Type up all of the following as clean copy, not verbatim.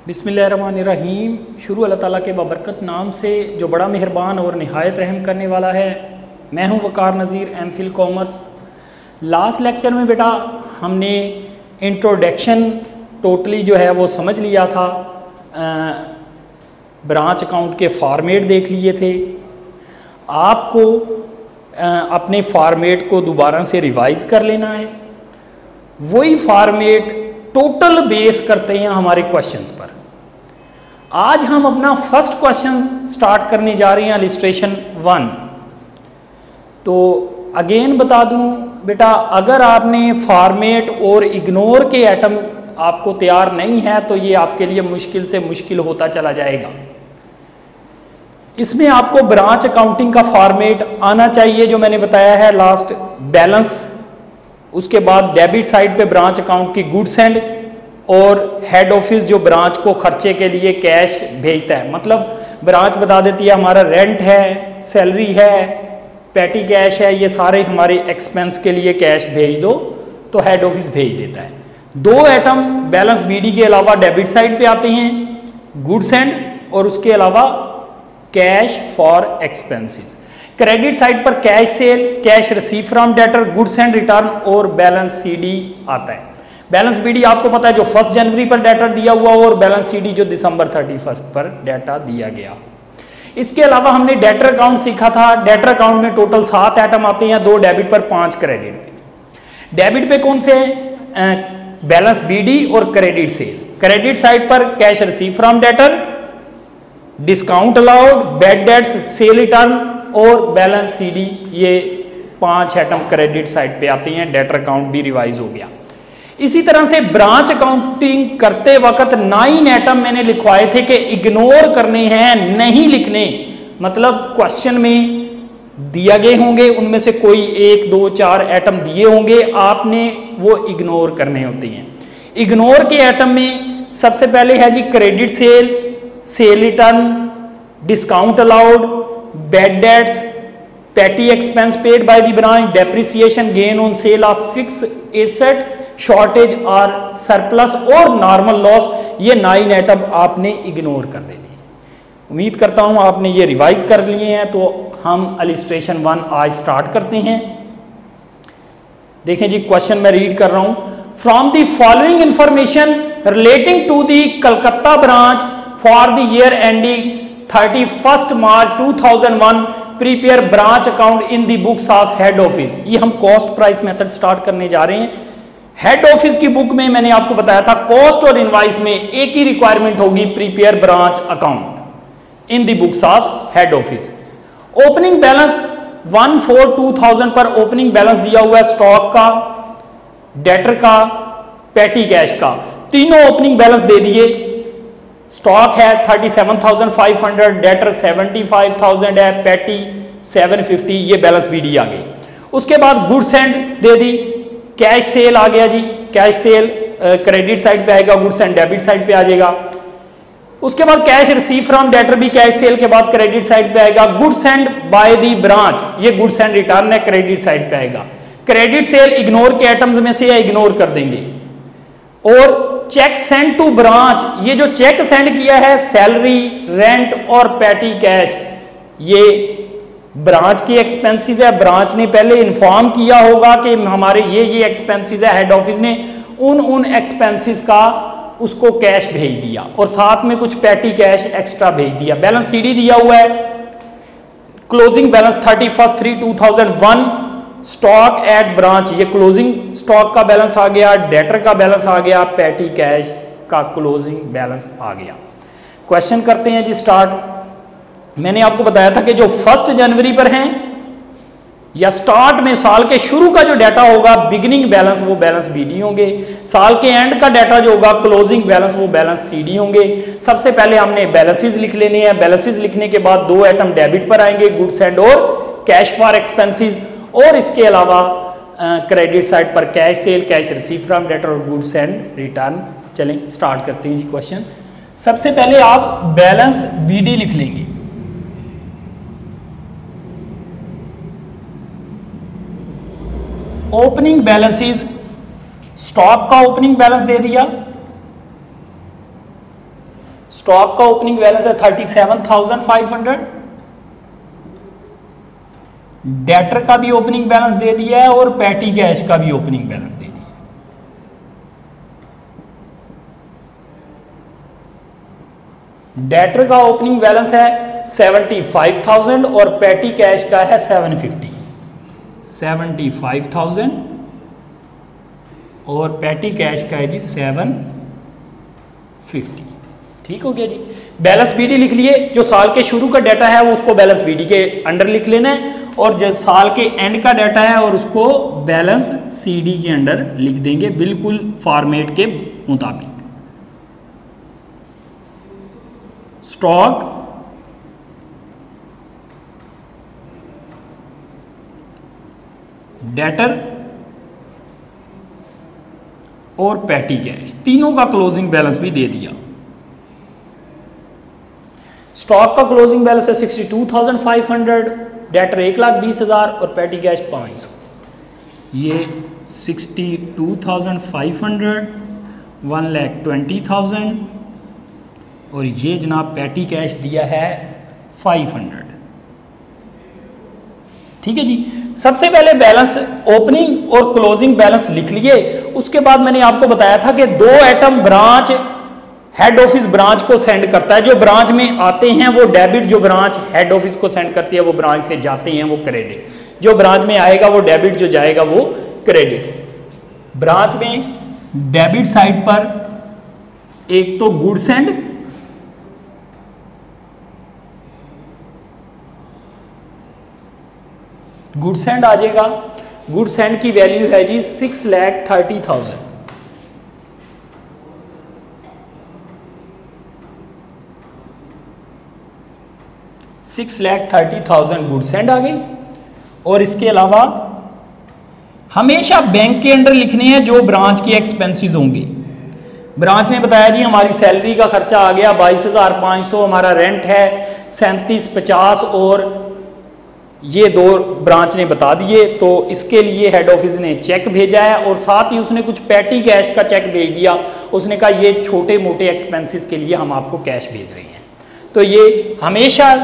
बिस्मिल्लाहिर्रहमानिर्रहीम। शुरू अल्लाह ताला के बाबरकत नाम से जो बड़ा मेहरबान और निहायत रहम करने वाला है। मैं हूं वकार नज़ीर, एमफिल कॉमर्स। लास्ट लेक्चर में बेटा हमने इंट्रोडक्शन टोटली जो है वो समझ लिया था, ब्रांच अकाउंट के फॉर्मेट देख लिए थे। आपको अपने फॉर्मेट को दोबारा से रिवाइज़ कर लेना है। वही फॉर्मेट टोटल बेस करते हैं हमारे क्वेश्चंस पर। आज हम अपना फर्स्ट क्वेश्चन स्टार्ट करने जा रहे हैं, इलिस्ट्रेशन 1। तो अगेन बता दूं बेटा, अगर आपने फॉर्मेट और इग्नोर के आइटम आपको तैयार नहीं है तो ये आपके लिए मुश्किल से मुश्किल होता चला जाएगा। इसमें आपको ब्रांच अकाउंटिंग का फॉर्मेट आना चाहिए, जो मैंने बताया है लास्ट। बैलेंस, उसके बाद डेबिट साइड पे ब्रांच अकाउंट की गुड्स एंड, और हेड ऑफिस जो ब्रांच को खर्चे के लिए कैश भेजता है। मतलब ब्रांच बता देती है हमारा रेंट है, सैलरी है, पैटी कैश है, ये सारे हमारे एक्सपेंस के लिए कैश भेज दो, तो हेड ऑफिस भेज देता है। दो आइटम बैलेंस बीडी के अलावा डेबिट साइड पे आते हैं, गुड्स एंड और उसके अलावा cash for expenses. Credit side पर cash sale, cash receive from debtor, goods and return और बैलेंस सीडी आता है। बैलेंस बीडी आपको पता है जो 1 जनवरी पर डेटर दिया हुआ हो, और बैलेंस सीडी जो दिसंबर 31 पर डेटा दिया गया। इसके अलावा हमने डेटर अकाउंट सीखा था। डेटर अकाउंट में टोटल 7 आइटम आते हैं, 2 डेबिट पर 5 क्रेडिट पे। डेबिट पे कौन से हैं? बैलेंस बीडी और क्रेडिट सेल। क्रेडिट साइड पर cash receive from debtor, discount allowed, bad dates, cell return और बैलेंस सीडी। ये 5 आइटम क्रेडिट साइड पे आते हैं। डेटर अकाउंट भी रिवाइज हो गया। इसी तरह से ब्रांच अकाउंटिंग करते वक्त 9 आइटम मैंने लिखवाए थे कि इग्नोर करने हैं, नहीं लिखने। मतलब क्वेश्चन में दिया गए होंगे, उनमें से कोई 1, 2, 4 आइटम दिए होंगे, आपने वो इग्नोर करने होते हैं। इग्नोर के आइटम में सबसे पहले है जी credit sale, sale return, discount allowed, bad debts, petty expense paid by the branch, depreciation, gain on sale of fix asset, shortage और सरप्लस और नॉर्मल लॉस। ये 9 आइटम आपने इग्नोर कर देने। उम्मीद करता हूं आपने ये रिवाइज कर लिए हैं। तो हम इलिस्ट्रेशन 1 आज स्टार्ट करते हैं। देखें जी, क्वेश्चन मैं रीड कर रहा हूं। From the following information relating to the Calcutta branch for the year ending 31 March 2001 prepare branch account in the books of head office. ये हम कॉस्ट प्राइस मेथड स्टार्ट करने जा रहे हैं। हेड ऑफिस की बुक में मैंने आपको बताया था कॉस्ट और इनवाइस में एक ही रिक्वायरमेंट होगी, prepare branch account in the books of head office. Opening balance 1/4/2000 पर ओपनिंग बैलेंस दिया हुआ है, स्टॉक का, डेटर का, पैटी कैश का। तीनों ओपनिंग बैलेंस दे दिए। स्टॉक है 37,500, डेटर 75,000 है, पैटी 750। ये बैलेंस बीडी आ गई। उसके बाद गुड्स एंड दे दी, कैश सेल आ गया जी। कैश सेल क्रेडिट साइड पे आएगा, गुड्स एंड डेबिट साइड पे आ जाएगा। उसके बाद कैश रिसीव फ्रॉम डेटर भी कैश सेल के बाद क्रेडिट साइड पे आएगा। Goods and by the branch, ये गुड्स एंड रिटर्न है, क्रेडिट साइड पे आएगा। क्रेडिट सेल इग्नोर के आइटम्स में से या इग्नोर कर देंगे। और चेक सेंड टू ब्रांच, ये जो चेक सेंड किया है सैलरी, रेंट और पैटी कैश, ये ब्रांच की एक्सपेंसेस है। ब्रांच ने पहले इन्फॉर्म किया होगा कि हमारे ये एक्सपेंसेस है, हेड ऑफिस ने उन एक्सपेंसेस का उसको कैश भेज दिया और साथ में कुछ पैटी कैश एक्स्ट्रा भेज दिया। बैलेंस सीडी दिया हुआ है। Closing balance 31/3/2001 stock at branch, ये क्लोजिंग स्टॉक का बैलेंस आ गया, डेटर का बैलेंस आ गया, पैटी कैश का क्लोजिंग बैलेंस आ गया। क्वेश्चन करते हैं जी स्टार्ट। मैंने आपको बताया था कि जो 1 जनवरी पर हैं या स्टार्ट में साल के शुरू का जो डाटा होगा बिगिनिंग बैलेंस, वो बैलेंस बीडी होंगे। साल के एंड का डाटा जो होगा क्लोजिंग बैलेंस, वो बैलेंस सीडी होंगे। सबसे पहले हमने बैलेंसेस लिख लेने हैं। बैलेंसेस लिखने के बाद 2 आइटम डेबिट पर आएंगे, गुड्स एंड और कैश फॉर एक्सपेंसेस, और इसके अलावा क्रेडिट साइड पर cash sale, cash receive from debtor और गुड्स एंड रिटर्न। चलें स्टार्ट करते हैं जी क्वेश्चन। सबसे पहले आप बैलेंस बीडी लिख लेंगे। ओपनिंग बैलेंसेस, स्टॉक का ओपनिंग बैलेंस दे दिया, स्टॉक का ओपनिंग बैलेंस है 37,500। डेटर का भी ओपनिंग बैलेंस दे दिया है और पैटी कैश का भी ओपनिंग बैलेंस दे दिया। डेटर का ओपनिंग बैलेंस है 75,000 और पैटी कैश का है 750। 75,000 और पैटी कैश का है जी 750। ठीक हो गया जी। बैलेंस बीडी लिख लिए। जो साल के शुरू का डाटा है वो उसको बैलेंस बीडी के अंडर लिख लेना है और जो साल के एंड का डाटा है और उसको बैलेंस सीडी के अंडर लिख देंगे, बिल्कुल फॉर्मेट के मुताबिक। स्टॉक डेटर और पैटी कैश तीनों का क्लोजिंग बैलेंस भी दे दिया। स्टॉक का क्लोजिंग बैलेंस है 62,500, डेटर 1,20,000 और पैटी कैश 500। ये 62,500, 1,20,000 और ये जनाब पैटी कैश दिया है 500। ठीक है जी। सबसे पहले बैलेंस ओपनिंग और क्लोजिंग बैलेंस लिख लिए। उसके बाद मैंने आपको बताया था कि 2 item branch head office branch को सेंड करता है। जो ब्रांच में आते हैं वो डेबिट, जो ब्रांच हेड ऑफिस को सेंड करती है वो ब्रांच से जाते हैं वो क्रेडिट। जो ब्रांच में आएगा वो डेबिट, जो जाएगा वो क्रेडिट। ब्रांच में डेबिट साइड पर एक तो गुड्स एंड गुड्स एंड आ जाएगा। गुड्स एंड की वैल्यू है जी 6,30,000। 6,30,000 गुड्स एंड आ गई। और इसके अलावा हमेशा बैंक के अंडर लिखने हैं जो ब्रांच के एक्सपेंसेस होंगे। ब्रांच ने बताया जी हमारी सैलरी का खर्चा आ गया 22,500, हमारा रेंट है 3750 और ये 2 ब्रांच ने बता दिए। तो इसके लिए हेड ऑफिस ने चेक भेजा है और साथ ही उसने कुछ पैटी कैश का चेक भेज दिया। उसने कहा ये छोटे मोटे एक्सपेंसेस के लिए हम आपको कैश भेज रहे हैं। तो ये हमेशा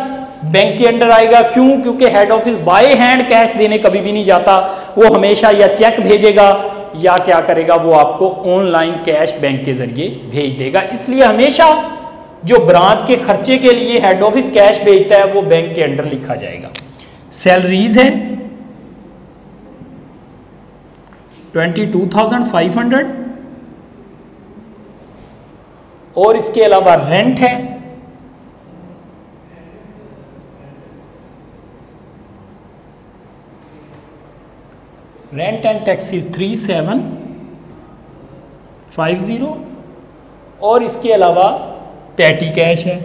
बैंक के अंडर आएगा। क्यों? क्योंकि head office by hand cash देने कभी भी नहीं जाता। वो हमेशा या चेक भेजेगा या क्या करेगा, वो आपको ऑनलाइन कैश बैंक के जरिए भेज देगा। इसलिए हमेशा जो ब्रांच के खर्चे के लिए हेड ऑफिस कैश भेजता है वो बैंक के अंडर लिखा जाएगा। सैलरीज है 22,500 और इसके अलावा रेंट है रेंट एंड टैक्सेस 3,750 और इसके अलावा पैटी कैश है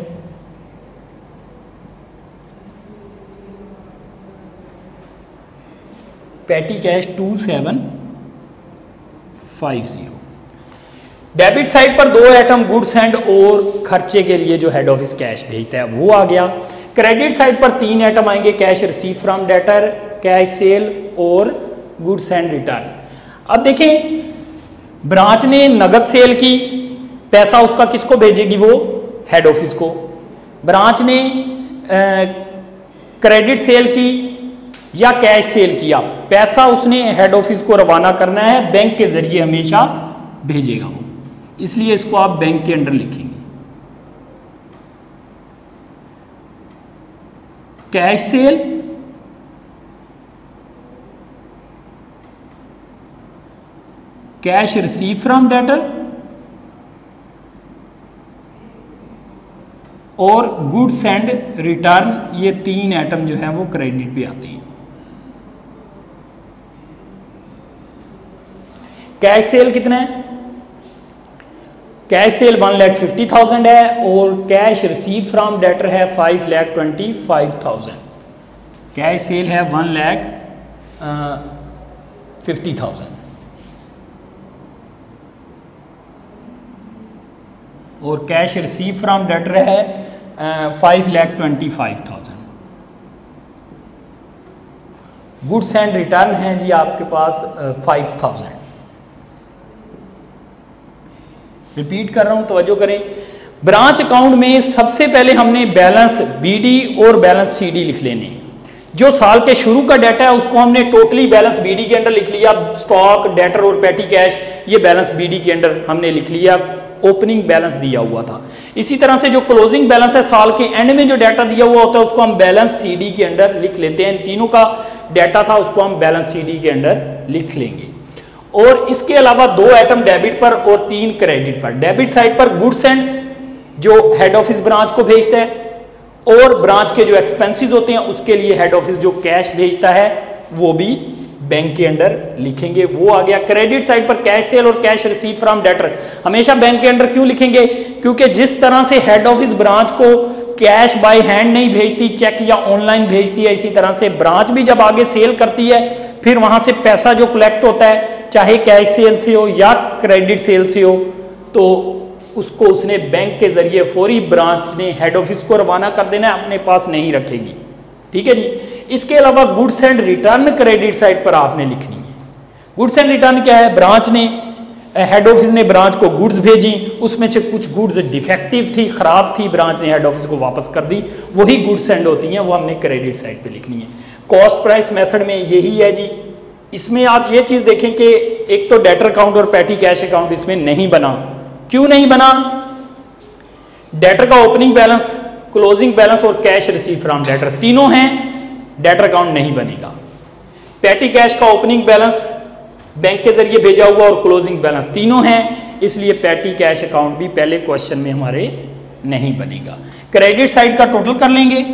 पैटी कैश 2,750। डेबिट साइड पर 2 आइटम गुड्स एंड और खर्चे के लिए जो हेड ऑफिस कैश भेजता है वो आ गया। क्रेडिट साइड पर 3 आइटम आएंगे, cash receive from debtor, cash cell और गुड्स एंड रिटर्न। अब देखें ब्रांच ने नगद सेल की, पैसा उसका किसको भेजेगी? वो हेड ऑफिस को। ब्रांच ने क्रेडिट सेल की या कैश सेल किया, पैसा उसने हेड ऑफिस को रवाना करना है, बैंक के जरिए हमेशा भेजेगा वो, इसलिए इसको आप बैंक के अंडर लिखेंगे। Cash sale cash receive from debtor और गुड्स एंड रिटर्न, ये 3 आइटम जो है वो क्रेडिट पे आते हैं। कैश सेल कितना है? कैश सेल 1,50,000 है और कैश रिसीव फ्रॉम डेटर है 5,25,000। कैश सेल है 1,50,000 और कैश रिसीव फ्रॉम डेटर है 5,25,000। गुड्स एंड रिटर्न है जी आपके पास 5,000। रिपीट कर रहा हूं, तवज्जो करें। ब्रांच अकाउंट में सबसे पहले हमने बैलेंस बीडी और बैलेंस सीडी लिख लेने। जो साल के शुरू का डाटा है उसको हमने टोटली बैलेंस बीडी के अंदर लिख लिया, स्टॉक, डेटर और पेटी कैश ये बैलेंस बीडी के अंदर हमने लिख लिया, ओपनिंग बैलेंस दिया हुआ था। इसी तरह से जो क्लोजिंग बैलेंस है साल के एंड में जो डाटा दिया हुआ होता है उसको हम बैलेंस सीडी के अंदर लिख लेते हैं। इन तीनों का डाटा था उसको हम बैलेंस सीडी के अंदर लिख लेंगे। और इसके अलावा 2 आइटम डेबिट पर और 3 क्रेडिट पर। डेबिट साइड पर गुड्स एंड जो हेड ऑफिस ब्रांच को भेजता है, और ब्रांच के जो एक्सपेंसेस होते हैं उसके लिए हेड ऑफिस जो कैश भेजता है वो भी बैंक के अंदर लिखेंगे, वो आ गया। क्रेडिट साइड पर कैश सेल और कैश रिसीव फ्रॉम डेटर हमेशा बैंक के अंदर क्यों लिखेंगे? क्योंकि जिस तरह से हेड ऑफिस ब्रांच को कैश बाय हैंड नहीं भेजती, चेक या ऑनलाइन भेजती है, इसी तरह से ब्रांच भी जब आगे सेल करती है फिर वहां से पैसा जो कलेक्ट होता है चाहे कैश सेल से हो या क्रेडिट सेल से हो, तो उसको उसने बैंक के जरिए फौरी ब्रांच ने हेड ऑफिस को रवाना कर देना है, अपने पास नहीं रखेगी। ठीक है जी। इसके अलावा goods and return credit side पर आपने लिखनी है। गुड्स एंड रिटर्न क्या है? ब्रांच ने, हेड ऑफिस ने ब्रांच को गुड्स भेजी, उसमें से कुछ गुड्स डिफेक्टिव थी, खराब थी, ब्रांच ने हेड ऑफिस को वापस कर दी, वही गुड्स एंड होती हैं, वो हमने क्रेडिट साइड पे लिखनी है। कॉस्ट प्राइस मेथड में यही है जी। इसमें आप ये चीज देखें कि एक तो डेटर अकाउंट और पेटी कैश अकाउंट इसमें नहीं बना। क्यों नहीं बना? डेटर का ओपनिंग बैलेंस, क्लोजिंग बैलेंस और कैश रिसीव फ्रॉम डेटर तीनों हैं, डेटर अकाउंट नहीं बनेगा। पेटी कैश का ओपनिंग बैलेंस बैंक के जरिए भेजा हुआ और क्लोजिंग बैलेंस तीनों हैं, इसलिए पेटी कैश अकाउंट भी पहले क्वेश्चन में हमारे नहीं बनेगा। क्रेडिट साइड का टोटल कर लेंगे।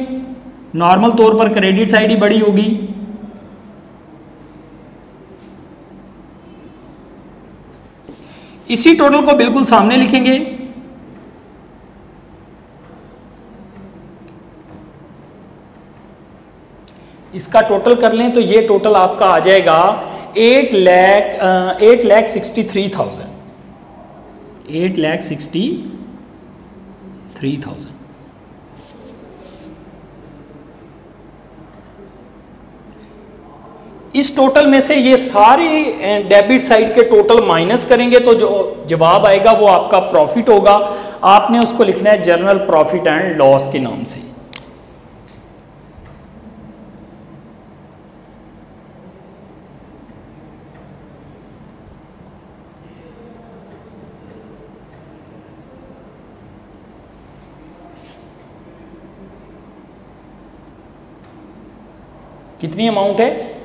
नॉर्मल तौर पर क्रेडिट साइड ही बड़ी होगी, इसी टोटल को बिल्कुल सामने लिखेंगे। इसका टोटल कर लें तो ये टोटल आपका आ जाएगा 8,63,000। 8,63,000। इस टोटल में से ये सारे डेबिट साइड के टोटल माइनस करेंगे तो जो जवाब आएगा वो आपका प्रॉफिट होगा। आपने उसको लिखना है जनरल प्रॉफिट एंड लॉस के नाम से। कितनी अमाउंट है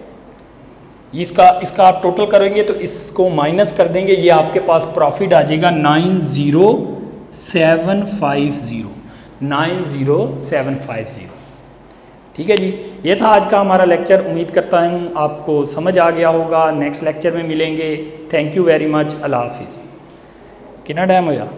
इसका आप टोटल करेंगे तो इसको माइनस कर देंगे, ये आपके पास प्रॉफिट आ जाएगा 90750। ठीक है जी। ये था आज का हमारा लेक्चर। उम्मीद करता हूँ आपको समझ आ गया होगा। नेक्स्ट लेक्चर में मिलेंगे। Thank you very much. अल्लाह हाफिज़। कितना टाइम हो गया?